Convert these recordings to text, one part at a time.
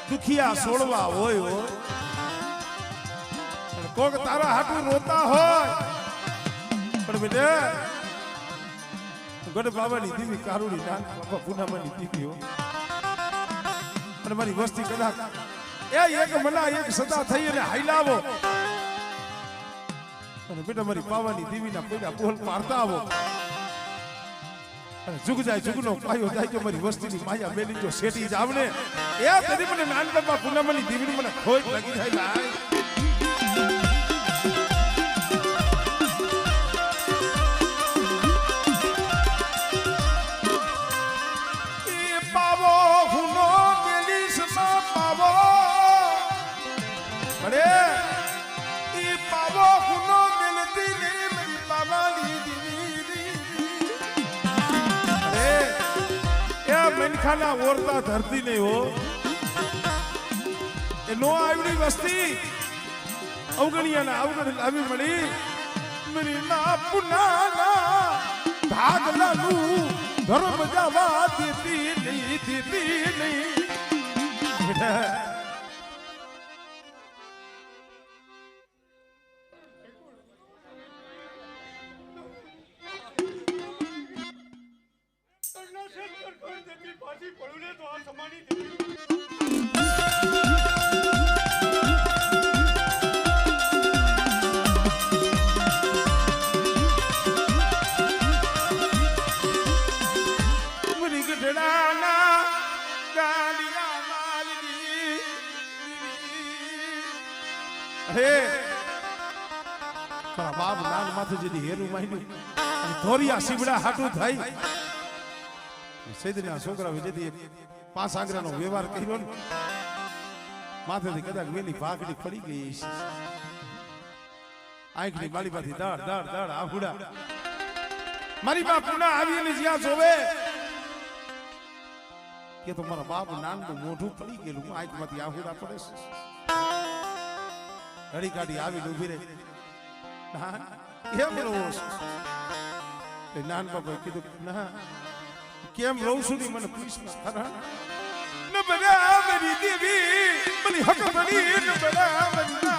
दुखिया सोड़वा होय हो कोक तारा हाटू रोता होय पण बेटे गड बाबानी દીવી કારુડી નાન બાબા પુનામાની દીવી હો અને મારી વસ્તી કદાચ એ એક મના એક સદા થઈ અને હાઈલાવો અને બેટા મારી પાવાની દીવીના પેલા બોલ મારતા આવો जुग जाए जुगनो पायो जाए जो मारी वस्ती नी माया मेली जो सेठी जावने ए तेरी मने नानपणमा पुनमनी दीवनी मने खोज लगी जाए भाई ए पावो हुनो मेली समा पावो अरे ए पावो हुनो मेलती ने मेरी पावाली मनखाना ओरता धरती नहीं हो ए नो आवड़ी वस्ती अवगणिया ना अवगण लावी मणी मेरी ना पुनाना भाग लालू धर्म जावा देती नहीं बाप नान माथे जदी हेरू माइनु धोरिया सीबड़ा हाटू थाई सेदना छोकरा जदी पांच आंगरानो व्यवहार कर्यो ने माथेથી કદાચ વેલી ભાગડી પડી ગઈ આંખની બાળીમાંથી દડ આહુડા મારી બા પુના આવીને જ્યાં જોવે કે તો મારા બાપ નાનનું મોઢું પડી ગયેલું આંખમાંથી આહુડા પડે છે ઘડી કાઢી આવીને ઊભી રહી કેમ રહો નાન બાપા કીધું ના કેમ રહું છું ને મને પૂછ ખરા न बना मेरी देवी बनी हक बनी न बना बनना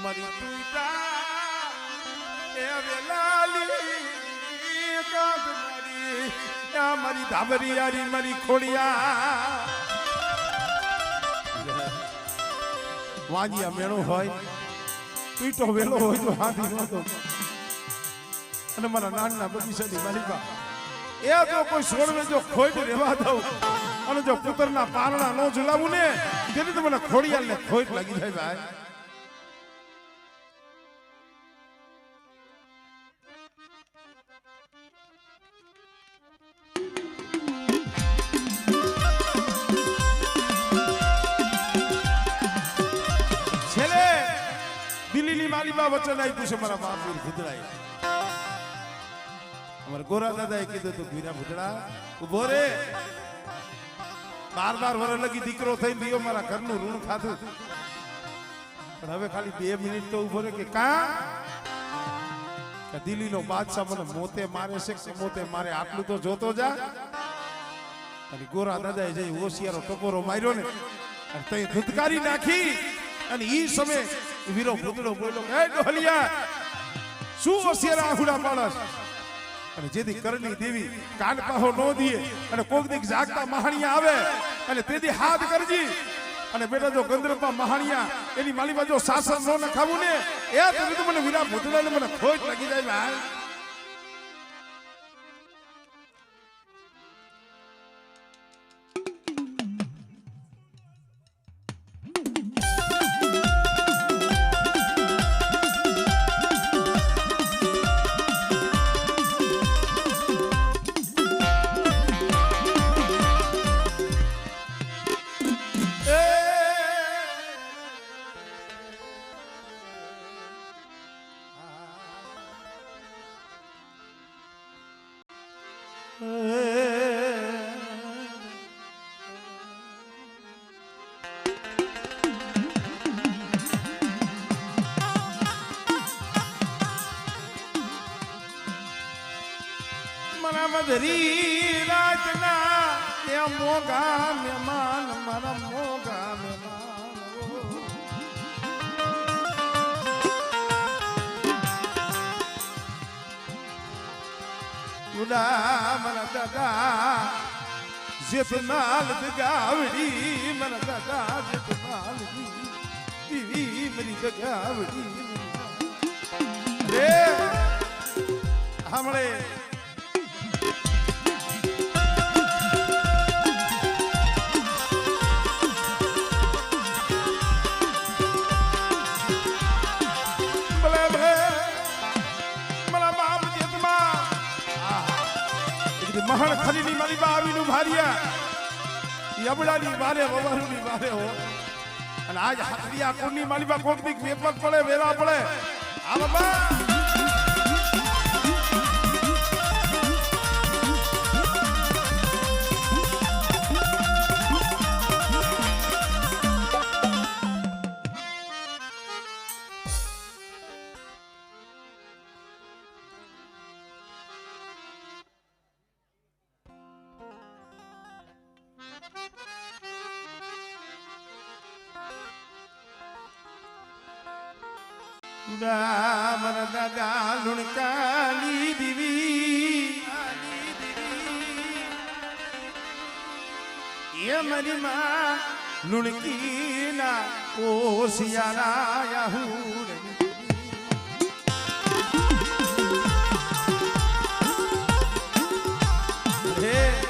मरी तुईता ए वेलाली मारी धाबरी यारी मारी खोड़िया वाजिया मेणो होय पीटो वेलो होय तो हाथी नतो અને મારા નાનના બગીચાની માલિકા એ તો કોઈ છોડને જો ખોઈટ રહેવા દઉં અને જો પુત્રના પારણા નો ઝુલાવું ને તેથી તો મને ખોડિયાલને ખોઈટ લાગી જાય ભાઈ માલીબા વચન આપ્યું છે મારા બાપ વીર ભુદડાએ અમારા ગોરા દાદાએ કીધું તું વીરા ભુદડા ઉભો રે 12 વર્ષ લગી દીકરો થઈ ગયો મારા ઘરનું ઋણ ખાધું પણ હવે ખાલી 2 મિનિટ તો ઉભો રે કે કા દિલ્હીનો બાદશાહ મને મોતે મારે છે કે મોતે મારે આટલું તો જોતો જા અને ગોરા દાદાએ જઈ હોશિયારો ટકોરો માર્યો ને અને તે ધુતકારી નાખી અને ઈ સમય વીરો ભૂતડો બોલ્યો એ ડોહલિયા શું હોશિયાર આહુડા માણસ અને જેથી કરણી દેવી કાન પાહો નો દીએ અને કોક દીક જાગતા મહાણિયા આવે અને તેથી હાથ કરજી અને બેટા જો ગંધર્વમાં મહાણિયા એની માલીમાં જો શાસન નો નખાવું ને એ તો મને વીરા ભૂતડાને મને ખોટ લાગી જાય ભાઈ મધરી રાતના એ મોગા મહેમાન મારા મોગા મહેમાન ઉડા મારા દાદા જેતમાલ દગાવડી મારા દાદા જેતમાલ દીવી મારી દગાવડી રે હમણે મહણ ખરીની મારી બાવીનું ભારિયા યબડાની વારે વવારુની વારે હો અને આજ હાથરિયા કુરની મારી બા કોક દીક વેપક પડે વેરા પડે આ બાબા મારા દાદા લુણકાલી દીવી એ મારી માં લુણકીના ઓશિયારા યાહુર હે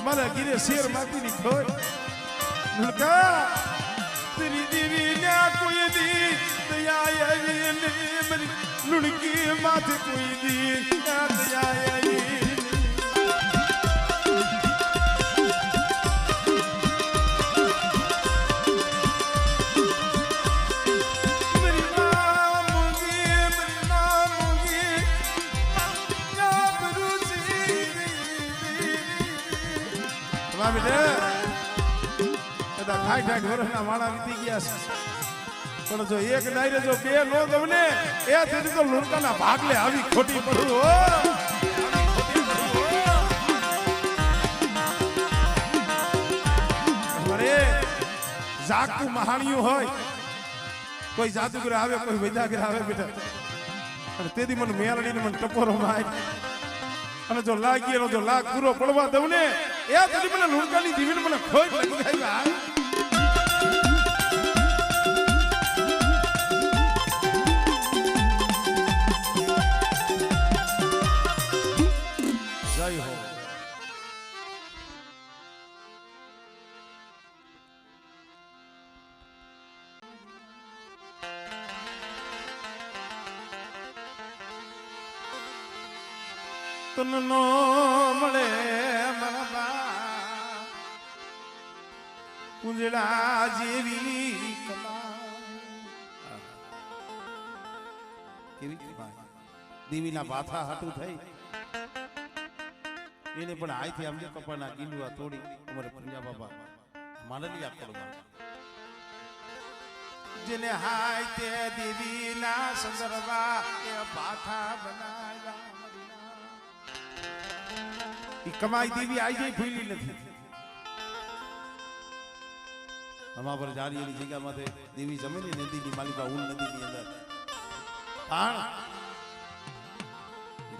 મારા ગીરે શેર માટીની ખોટ તેરી દેવી ના કોઈ દી દયા આવી લુણકી માથે કોઈ દી દયા આવી પણ જો એક ડાયરે જો બે નો ગમને એ તેથી તો લુણકાના ભાગલે આવી ખોટી પડું હો જાગતું મહાણિયું હોય કોઈ જાદુગર આવે કોઈ વૈદાગર આવે બેટા અને તેથી મને મેલડીને મને ટપોરો માય અને જો લાગી જો લાગ પૂરો પડવા દઉં ને એ તેથી મને લુણકાની દીવીને મને ખોટ લાગી જાય જય હો તનનો મળે મારા બા પૂંજડા જેવી કલા કેવી દેવીના માથા હાટું થઈ એને પણ આયથી આમ કપાના ગીલુઆ તોડી અમારે પૂંજા બાબા માનલિયા કરવા જેને હાય તે દેવીના સંદર્ભા એ પાથા બનાવ્યા ઈ કમાઈ દેવી આઈ જઈ ભૂલી નથી અમા પર જારીની જગ્યામાં દેવી જમીને નદીની માલિકા ઉલ નદીની અંદર પણ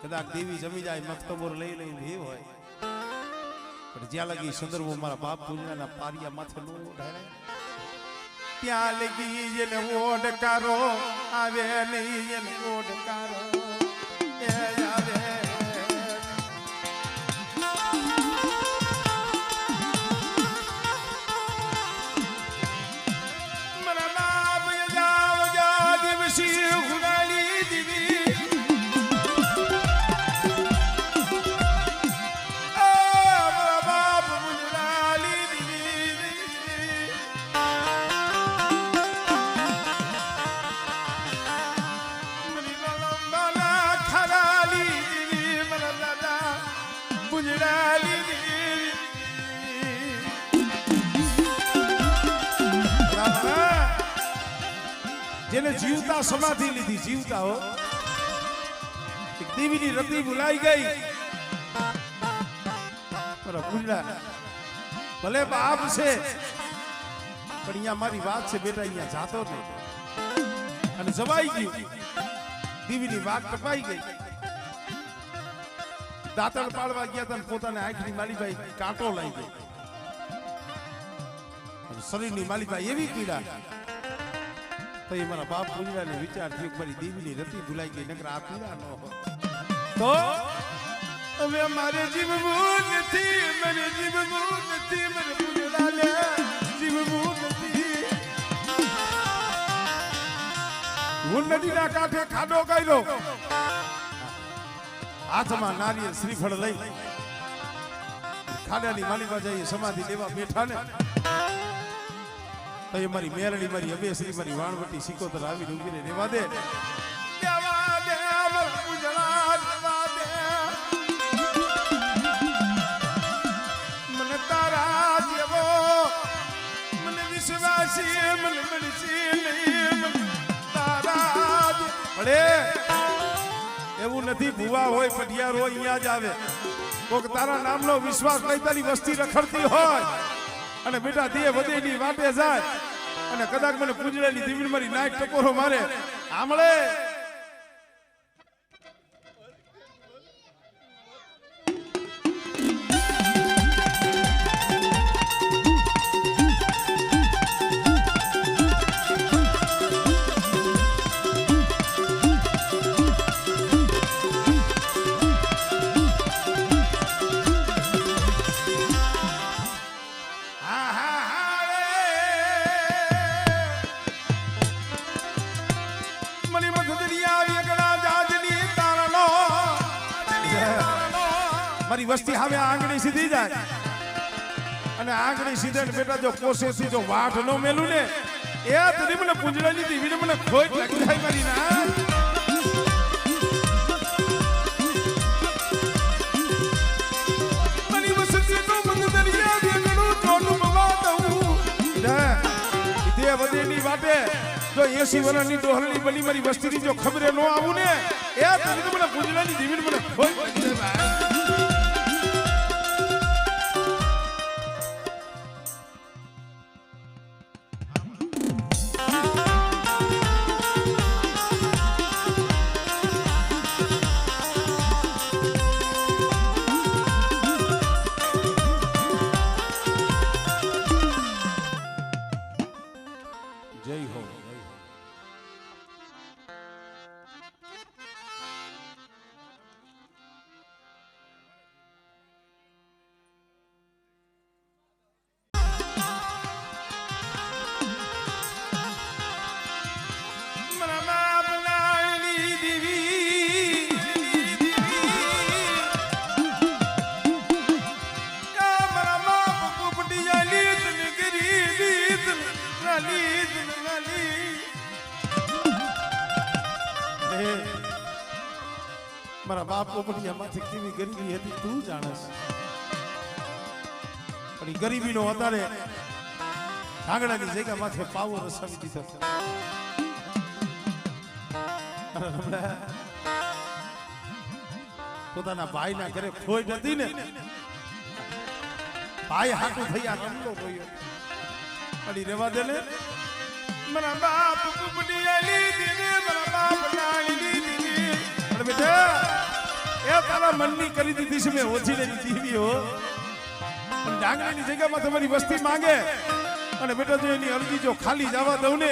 કદાચ દેવી જમી જાય મક્તબોર લઈ લઈને ભી હોય પણ જ્યાં લગી સંદર્ભો મારા બાપ પૂજનાના પારિયા માથે નો ઢાળે ત્યાં લગી જેને ઓડકારો આવે નહીં એને ઓડકારો એ આવે મારા બાપ જાવ જા દિવસી ગુનાલી દીવી મારા બાપ ગુનાલી દીવી જેને જીવતા સમાધિ લીધી જીવતા હો એક દેવીની રતિ ભૂલાઈ ગઈ ભલે બાપ છે પણ અહીંયા મારી વાત છે બેટા અહીંયા જાતો નહીં અને જવાઈ ગયું દેવીની વાત કપાઈ ગઈ દાંતણ પાડવા ગયા હતા પોતાને આંખની માલીભાઈ કાંટો લઈ ગઈ શરીરની માલીભાઈ એવી પીડા તો એ મારા બાપ પૂજરાને વિચાર થયો કે મારી દેવીની રતિ ભૂલાઈ ગઈ નકર આ પીડા ન હોય તો હવે મારે જીવવું નથી મને જીવવું નથી મને પૂજડા લે જીવવું નથી હું નદીના કાંઠે ખાડો કર્યો હાથમાં નારિયેળ શ્રીફળ લઈ ખાડાની માલિકા જઈ સમાધિ લેવા બેઠા ને તો એ મારી મેરડી મારી અભેશ્રી મારી વાણવટી સિકોતર આવીને ઊભીને રેવા દે મને તારા જેવો મને વિશ્વાસી મને મળશે નહીં તારા પડે એવું નથી ભુવા હોય પટિયાર હોય અહીંયા જ આવે કોક તારા નામનો વિશ્વાસ લઈ તારી વસ્તી રખડતી હોય અને બેટા તે વધેની વાટે જાય અને કદાચ મને પૂજડેલી દેવી મારી નાક ટકોરો મારે આમળે મારી વસ્તી હવે આંગળી સીધી જાય અને આંગળી સીધે બેટા જો કોશેથી જો વાઠ નો મેલું ને એ તરી મને પૂંજડાની દીવીને મને ખોટ લાગી જાય મારી ના મારી વસ્તી તો મને દરિયા દેગણું ટોલું બવા દઉં દે વધેની વાટે જો 80 વર્ષની ડોહલની બની મારી વસ્તીની જો ખબરે નો આવું ને એ તરી મને પૂંજડાની દીવીને મને ખોટ લાગી જાય જય હો મારા બાપ પોપડિયામાંથી કેવી ગરીબી હતી તું જાણસ. પણ એ ગરીબીનો વધારે ઢાંગડાની જગ્યા માથે પાવો રસાવી દીધો. પોતાના ભાઈના ઘરે ખોટ હતી ને, ભાઈ હાટું થઈ આ રમલો ગયો. અડી રેવા દે ને. મારા બાપ પોપડિયા લીધી ને, મારા બાપ નાળી લીધી. અરે બેટા એ તારા મનની કરી દીધી છે મેં ઓછી ને દીવી હો. પણ ડાંગરાની જગ્યામાં તમારી વસ્તી માંગે અને બેટા જો એની અરજી જો ખાલી જવા દઉં ને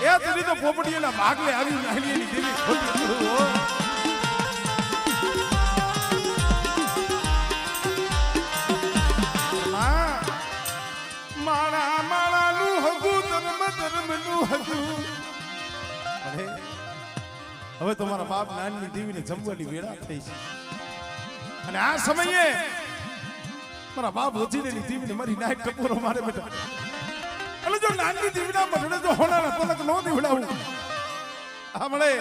એ તેની તો પોપડીના ભાગલે આવી નાલી એની દેવી ખોટી હો. માણા માણાનું હગું ધર્મ ધર્મનું હગું. હવે તમારા બાપ નાની દેવીને જમવાની વેળા થઈ છે અને આ સમયે મારા બાપ વજીરેની દેવીને મારી નાઈટ ટપોરો મારે બેટા. એટલે જો નાની દેવીના મઢડે જો હોનારા તલક નો દેવડાવું હમણે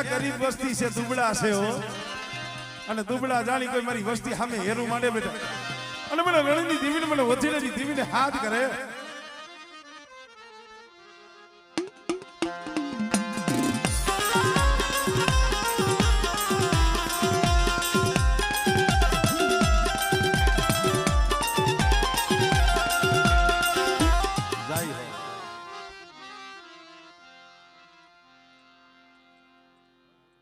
ગરીબ વસ્તી છે દુબળા છે હો. અને દુબળા જાણી કોઈ મારી વસ્તી સામે હેરું માંડે બેટા અને મને રણની દેવીને મને વજીરેની દેવીને હાથ કરે